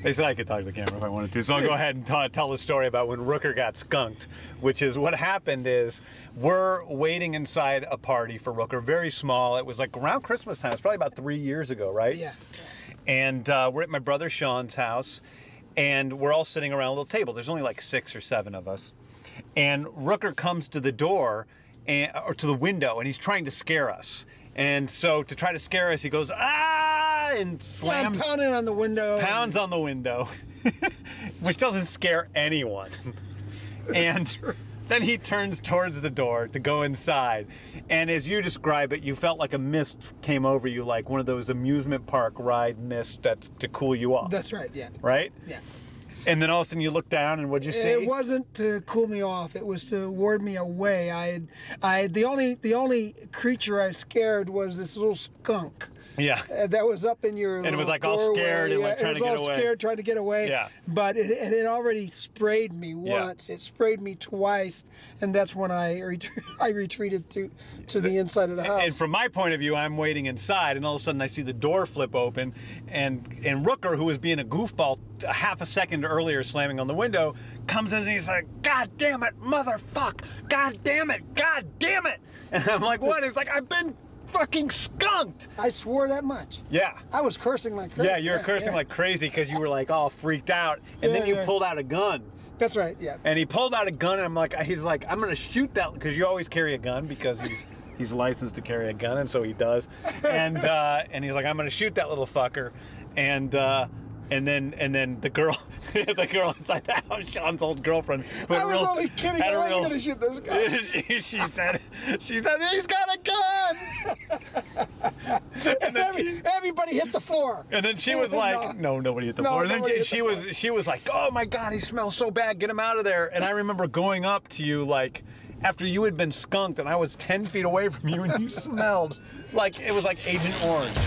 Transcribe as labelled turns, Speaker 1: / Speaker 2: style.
Speaker 1: They said I could talk to the camera if I wanted to, so I'll go ahead and tell the story about when Rooker got skunked, which is what happened is we're waiting inside a party for Rooker, very small. It was like around Christmas time. It's probably about 3 years ago, right?
Speaker 2: Yeah.
Speaker 1: And we're at my brother Sean's house, and we're all sitting around a little table. There's only like 6 or 7 of us. And Rooker comes to the door, or to the window, and he's trying to scare us. And so to try to scare us, he goes, ah, and slams.
Speaker 2: Yeah, pounding on the window.
Speaker 1: Pounds on the window, which doesn't scare anyone. And then he turns towards the door to go inside. And as you describe it, you felt like a mist came over you, like one of those amusement park ride mist that's to cool you off.
Speaker 2: That's right, yeah.
Speaker 1: Right?
Speaker 2: Yeah.
Speaker 1: And then all of a sudden you look down, and what'd you see?
Speaker 2: It wasn't to cool me off. It was to ward me away. The only creature I scared was this little skunk.
Speaker 1: Yeah.
Speaker 2: That was up in your
Speaker 1: And it was like all
Speaker 2: doorway.
Speaker 1: scared and like trying to get away.
Speaker 2: It was all scared, trying to get away.
Speaker 1: Yeah.
Speaker 2: But it had already sprayed me once. It sprayed me twice, and that's when I retreated to the inside of the house.
Speaker 1: And from my point of view, I'm waiting inside, and all of a sudden I see the door flip open, and Rooker, who was being a goofball a half a second earlier slamming on the window, comes in and he's like, God damn it, motherfuck! God damn it! God damn it! And I'm like, what? He's like, I've been fucking skunked.
Speaker 2: I swore that much.
Speaker 1: Yeah.
Speaker 2: I was cursing like crazy.
Speaker 1: Yeah, you were cursing like crazy because you were like all freaked out, and then you pulled out a gun.
Speaker 2: That's right, yeah.
Speaker 1: And he pulled out a gun, and he's like, I'm gonna shoot that, because you always carry a gun because he's licensed to carry a gun, and so he does. And he's like, I'm gonna shoot that little fucker, and then the girl, the girl inside the house, Sean's old girlfriend.
Speaker 2: I was only kidding. I wasn't going to shoot this guy.
Speaker 1: she said, he's got a gun.
Speaker 2: And then everybody hit the floor.
Speaker 1: And then she was like, no, nobody hit the floor. And then she was like, oh my God, he smells so bad. Get him out of there. And I remember going up to you like after you had been skunked, and I was 10 feet away from you, and you smelled like it was like Agent Orange.